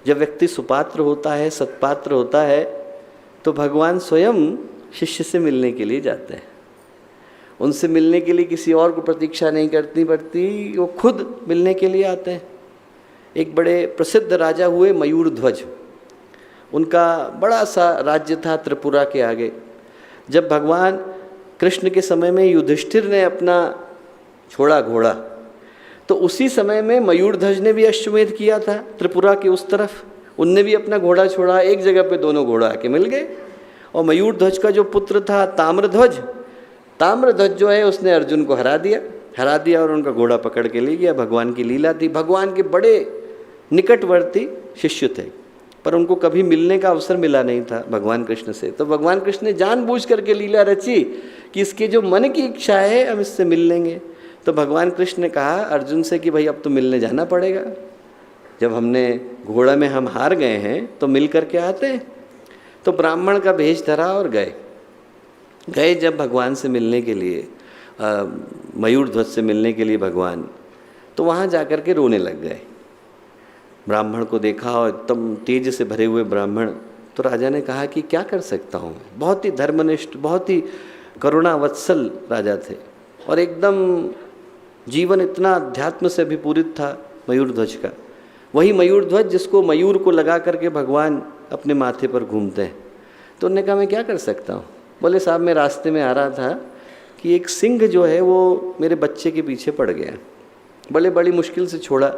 जब व्यक्ति सुपात्र होता है, सत्पात्र होता है, तो भगवान स्वयं शिष्य से मिलने के लिए जाते हैं। उनसे मिलने के लिए किसी और को प्रतीक्षा नहीं करनी पड़ती, वो खुद मिलने के लिए आते हैं। एक बड़े प्रसिद्ध राजा हुए मयूरध्वज। उनका बड़ा सा राज्य था त्रिपुरा के आगे। जब भगवान कृष्ण के समय में युधिष्ठिर ने अपना छोड़ा घोड़ा, तो उसी समय में मयूरध्वज ने भी अश्वमेध किया था त्रिपुरा के उस तरफ। उनने भी अपना घोड़ा छोड़ा, एक जगह पे दोनों घोड़ा आके मिल गए। और मयूरध्वज का जो पुत्र था ताम्रध्वज, ताम्रध्वज जो है उसने अर्जुन को हरा दिया और उनका घोड़ा पकड़ के ले गया। भगवान की लीला थी। भगवान के बड़े निकटवर्ती शिष्य थे, पर उनको कभी मिलने का अवसर मिला नहीं था भगवान कृष्ण से। तो भगवान कृष्ण ने जानबूझ करके लीला रची कि इसके जो मन की इच्छा है हम इससे मिल लेंगे। तो भगवान कृष्ण ने कहा अर्जुन से कि भाई अब तो मिलने जाना पड़ेगा, जब हमने घोड़ा में हम हार गए हैं तो मिल करके आते हैं। तो ब्राह्मण का भेष धरा और गए जब भगवान से मिलने के लिए, मयूरध्वज से मिलने के लिए भगवान, तो वहाँ जा कर के रोने लग गए। ब्राह्मण को देखा और एकदम तेज से भरे हुए ब्राह्मण। तो राजा ने कहा कि क्या कर सकता हूँ। बहुत ही धर्मनिष्ठ, बहुत ही करुणावत्सल राजा थे और एकदम जीवन इतना अध्यात्म से अभिपूरित था मयूरध्वज का। वही मयूरध्वज जिसको मयूर को लगा करके भगवान अपने माथे पर घूमते हैं। तो उन्होंने कहा मैं क्या कर सकता हूँ। बोले साहब मैं रास्ते में आ रहा था कि एक सिंह जो है वो मेरे बच्चे के पीछे पड़ गया। बोले बड़ी मुश्किल से छोड़ा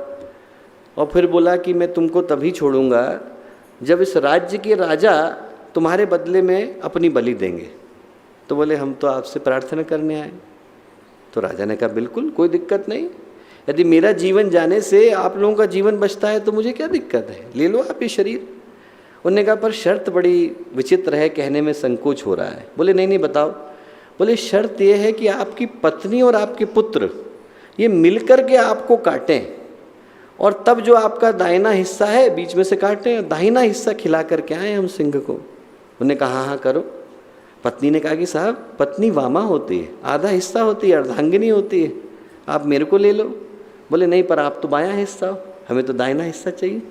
और फिर बोला कि मैं तुमको तभी छोड़ूंगा जब इस राज्य के राजा तुम्हारे बदले में अपनी बलि देंगे। तो बोले हम तो आपसे प्रार्थना करने आए। तो राजा ने कहा बिल्कुल कोई दिक्कत नहीं, यदि मेरा जीवन जाने से आप लोगों का जीवन बचता है तो मुझे क्या दिक्कत है, ले लो आप ये शरीर। उन्होंने कहा पर शर्त बड़ी विचित्र है, कहने में संकोच हो रहा है। बोले नहीं बताओ। बोले शर्त ये है कि आपकी पत्नी और आपके पुत्र ये मिलकर के आपको काटें और तब जो आपका दाहिना हिस्सा है बीच में से काटें, दाहिना हिस्सा खिला करके आए हम सिंह को। उन्होंने कहा हाँ करो। पत्नी ने कहा कि साहब पत्नी वामा होती है, आधा हिस्सा होती है, अर्धांगिनी होती है, आप मेरे को ले लो। बोले नहीं पर आप तो बायां हिस्सा हो, हमें तो दाहिना हिस्सा चाहिए।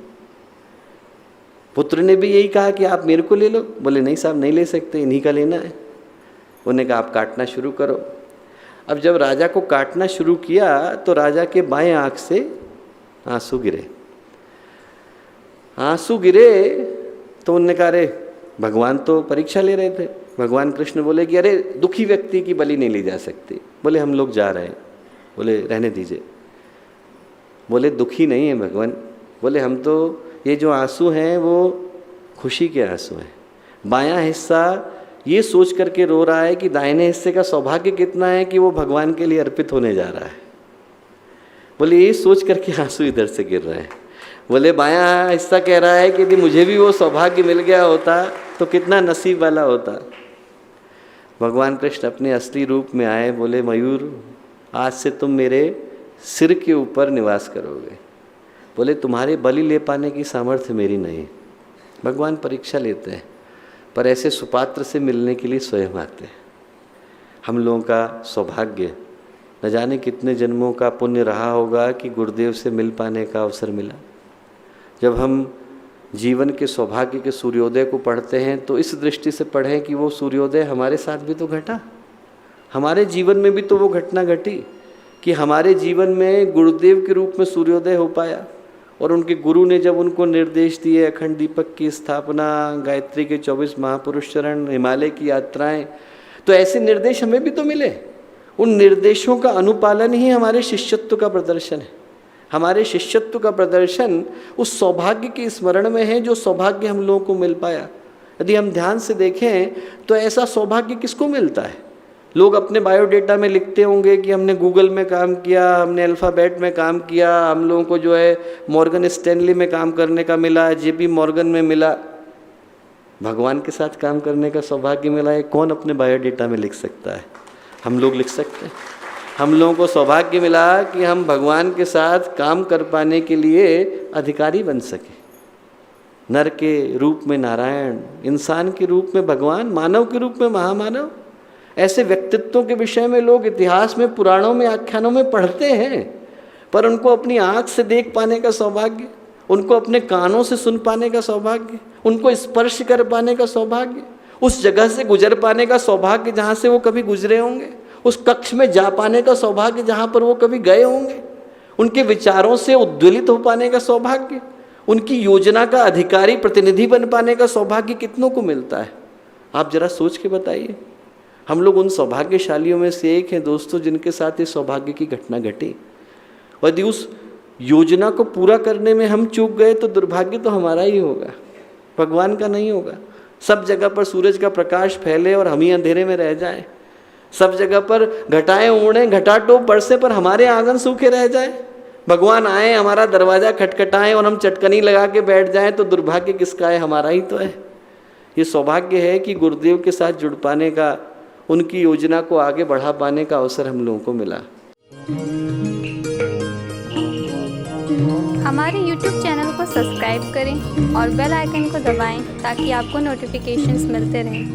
पुत्र ने भी यही कहा कि आप मेरे को ले लो। बोले नहीं साहब नहीं ले सकते, इन्हीं का लेना है। उन्होंने कहा आप काटना शुरू करो। अब जब राजा को काटना शुरू किया तो राजा के बाएं आंख से आंसू गिरे। तो उन्होंने कहा अरे भगवान तो परीक्षा ले रहे थे। भगवान कृष्ण बोले कि अरे दुखी व्यक्ति की बलि नहीं ली जा सकती। बोले हम लोग जा रहे हैं। बोले रहने दीजिए। बोले दुखी नहीं है भगवान। बोले हम तो ये जो आंसू हैं वो खुशी के आंसू हैं। बायां हिस्सा ये सोच करके रो रहा है कि दाहिने हिस्से का सौभाग्य कितना है कि वो भगवान के लिए अर्पित होने जा रहा है। बोले ये सोच करके आंसू इधर से गिर रहे हैं। बोले बायां हिस्सा कह रहा है कि यदि मुझे भी वो सौभाग्य मिल गया होता तो कितना नसीब वाला होता। भगवान कृष्ण अपने असली रूप में आए। बोले मयूर आज से तुम मेरे सिर के ऊपर निवास करोगे। बोले तुम्हारे बलि ले पाने की सामर्थ्य मेरी नहीं। भगवान परीक्षा लेते हैं, पर ऐसे सुपात्र से मिलने के लिए स्वयं आते हैं। हम लोगों का सौभाग्य न जाने कितने जन्मों का पुण्य रहा होगा कि गुरुदेव से मिल पाने का अवसर मिला। जब हम जीवन के सौभाग्य के सूर्योदय को पढ़ते हैं तो इस दृष्टि से पढ़ें कि वो सूर्योदय हमारे साथ भी तो घटा, हमारे जीवन में भी तो वो घटना घटी कि हमारे जीवन में गुरुदेव के रूप में सूर्योदय हो पाया। और उनके गुरु ने जब उनको निर्देश दिए, अखंड दीपक की स्थापना, गायत्री के 24 महापुरुष चरण, हिमालय की यात्राएं, तो ऐसे निर्देश हमें भी तो मिले। उन निर्देशों का अनुपालन ही हमारे शिष्यत्व का प्रदर्शन है। हमारे शिष्यत्व का प्रदर्शन उस सौभाग्य के स्मरण में है जो सौभाग्य हम लोगों को मिल पाया। यदि हम ध्यान से देखें तो ऐसा सौभाग्य किसको मिलता है। लोग अपने बायोडेटा में लिखते होंगे कि हमने गूगल में काम किया, हमने अल्फ़ाबेट में काम किया, हम लोगों को जो है मॉर्गन स्टैनली में काम करने का मिला, जेपी मॉर्गन में मिला। भगवान के साथ काम करने का सौभाग्य मिला है, कौन अपने बायोडेटा में लिख सकता है? हम लोग लिख सकते हैं। हम लोगों को सौभाग्य मिला कि हम भगवान के साथ काम कर पाने के लिए अधिकारी बन सके। नर के रूप में नारायण, इंसान के रूप में भगवान, मानव के रूप में महामानव। ऐसे व्यक्तित्वों के विषय में लोग इतिहास में, पुराणों में, आख्यानों में पढ़ते हैं, पर उनको अपनी आँख से देख पाने का सौभाग्य, उनको अपने कानों से सुन पाने का सौभाग्य, उनको स्पर्श कर पाने का सौभाग्य, उस जगह से गुजर पाने का सौभाग्य जहाँ से वो कभी गुजरे होंगे, उस कक्ष में जा पाने का सौभाग्य जहाँ पर वो कभी गए होंगे, उनके विचारों से उद्वेलित हो पाने का सौभाग्य, उनकी योजना का अधिकारी प्रतिनिधि बन पाने का सौभाग्य कितनों को मिलता है? आप जरा सोच के बताइए। हम लोग उन सौभाग्यशालियों में से एक हैं दोस्तों, जिनके साथ इस सौभाग्य की घटना घटी। यदि उस योजना को पूरा करने में हम चूक गए तो दुर्भाग्य तो हमारा ही होगा, भगवान का नहीं होगा। सब जगह पर सूरज का प्रकाश फैले और हम ही अंधेरे में रह जाएं। सब जगह पर घटाएं उड़ें, घटाटोप बरसे, पर हमारे आंगन सूखे रह जाए। भगवान आए, हमारा दरवाज़ा खटखटाएं और हम चटकनी लगा के बैठ जाएं तो दुर्भाग्य किसका है? हमारा ही तो है। ये सौभाग्य है कि गुरुदेव के साथ जुड़ पाने का, उनकी योजना को आगे बढ़ा पाने का अवसर हम लोगों को मिला। हमारे YouTube चैनल को सब्सक्राइब करें और बेल आइकन को दबाएं ताकि आपको नोटिफिकेशंस मिलते रहें।